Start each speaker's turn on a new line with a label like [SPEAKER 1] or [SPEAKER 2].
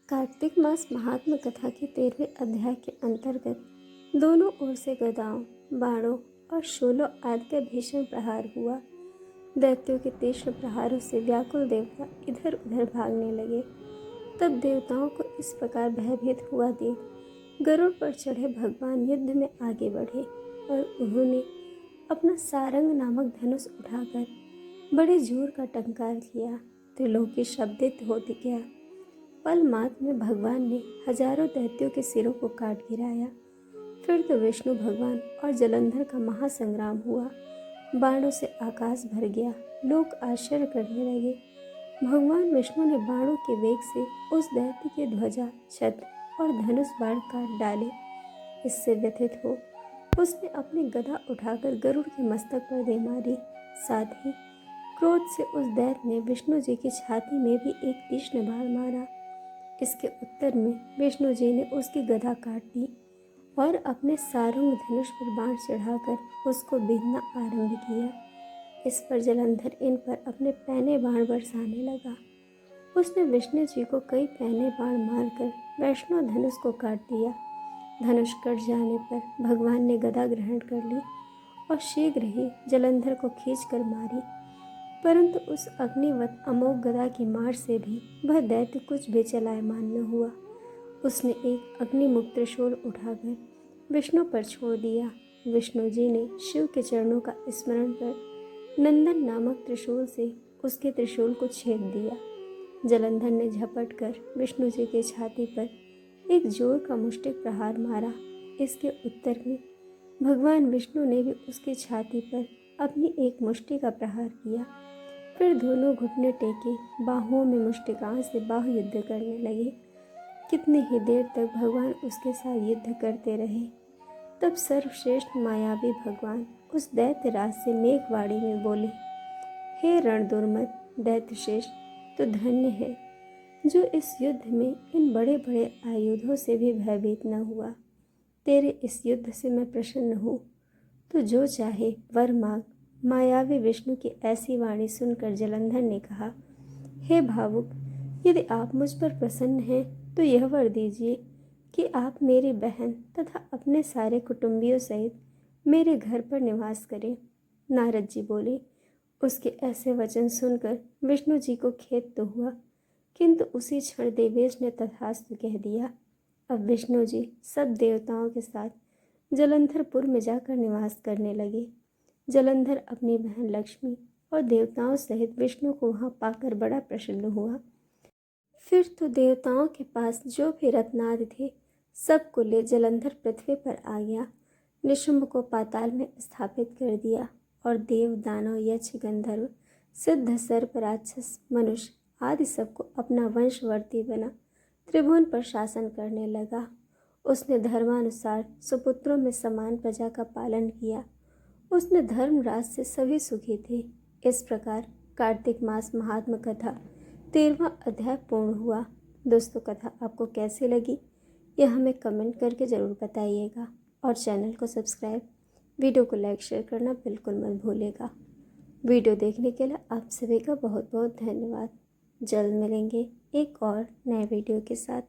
[SPEAKER 1] कार्तिक मास महात्म कथा के 13वें अध्याय के अंतर्गत दोनों ओर से गदाओं, बाणों और शूलों आदि का भीषण प्रहार हुआ। दैत्यों के तीक्ष्ण प्रहारों से व्याकुल देवता इधर उधर भागने लगे। तब देवताओं को इस प्रकार भयभीत हुआ देख गरुड़ पर चढ़े भगवान युद्ध में आगे बढ़े और उन्होंने अपना सारंग नामक धनुष उठाकर बड़े जोर का टंकार किया। त्रिलोकी शब्दित हो गया। पल मात्र में भगवान ने हजारों दैत्यों के सिरों को काट गिराया। फिर तो विष्णु भगवान और जलंधर का महासंग्राम हुआ। बाणों से आकाश भर गया। लोग आश्चर्य करने लगे। भगवान विष्णु ने बाणों के वेग से उस दैत्य के ध्वजा, छत्र और धनुष बाण काट डाले। इससे व्यथित हो उसने अपनी गदा उठाकर गरुड़ के मस्तक पर दे मारी। साथ ही क्रोध से उस दैत्य ने विष्णु जी की छाती में भी एक तीक्ष्ण बाण मारा। इसके उत्तर में विष्णु जी ने उसकी गदा काट दी और अपने सारंग धनुष पर बाण चढ़ाकर उसको बीधना आरंभ किया। इस पर जलंधर इन पर अपने पैने बाण बरसाने लगा। उसने विष्णु जी को कई पैने बाण मारकर वैष्णव धनुष को काट दिया। धनुष कट जाने पर भगवान ने गदा ग्रहण कर ली और शीघ्र ही जलंधर को खींचकर मारी। परंतु उस अग्निवत अमोघ गदा की मार से भी वह दैत्य कुछ भी चलायमान न हुआ। उसने एक अग्निमुख त्रिशूल उठाकर विष्णु पर छोड़ दिया। विष्णु जी ने शिव के चरणों का स्मरण कर नंदन नामक त्रिशूल से उसके त्रिशूल को छेद दिया। जलंधर ने झपट कर विष्णु जी की छाती पर एक जोर का मुष्टिक प्रहार मारा। इसके उत्तर में भगवान विष्णु ने भी उसकी छाती पर अपनी एक मुष्टि का प्रहार किया। फिर दोनों घुटने टेके बाहुओं में मुष्टिकाओं से बाहु युद्ध करने लगे। कितनी ही देर तक भगवान उसके साथ युद्ध करते रहे। तब सर्वश्रेष्ठ मायावी भगवान उस दैत्य राज से मेघवाणी में बोले, हे रण दुर्मत दैत्यश्रेष्ठ, तो धन्य है जो इस युद्ध में इन बड़े बड़े आयुधों से भी भयभीत न हुआ। तेरे इस युद्ध से मैं प्रसन्न हूँ। तो जो चाहे वर मांग। मायावी विष्णु की ऐसी वाणी सुनकर जलंधर ने कहा, हे भावुक, यदि आप मुझ पर प्रसन्न हैं तो यह वर दीजिए कि आप मेरी बहन तथा अपने सारे कुटुंबियों सहित मेरे घर पर निवास करें। नारद जी बोले। उसके ऐसे वचन सुनकर विष्णु जी को खेद तो हुआ, किंतु उसी क्षण देवेश ने तथास्तु कह दिया। अब विष्णु जी सब देवताओं के साथ जलंधरपुर में जाकर निवास करने लगे। जलंधर अपनी बहन लक्ष्मी और देवताओं सहित विष्णु को वहां पाकर बड़ा प्रसन्न हुआ। फिर तो देवताओं के पास जो भी रत्नादि थे सबको ले जलंधर पृथ्वी पर आ गया। निशुंभ को पाताल में स्थापित कर दिया और देव, दानव, यक्ष, गंधर्व, सिद्ध, सर्प, राक्षस, मनुष्य आदि सबको अपना वंशवर्ती बना त्रिभुवन पर शासन करने लगा। उसने धर्मानुसार सुपुत्रों में समान प्रजा का पालन किया। उसने धर्मराज से सभी सुखी थे। इस प्रकार कार्तिक मास महात्म कथा 13वां अध्याय पूर्ण हुआ। दोस्तों, कथा आपको कैसी लगी यह हमें कमेंट करके ज़रूर बताइएगा और चैनल को सब्सक्राइब, वीडियो को लाइक शेयर करना बिल्कुल मत भूलिएगा। वीडियो देखने के लिए आप सभी का बहुत बहुत धन्यवाद। जल्द मिलेंगे एक और नए वीडियो के साथ।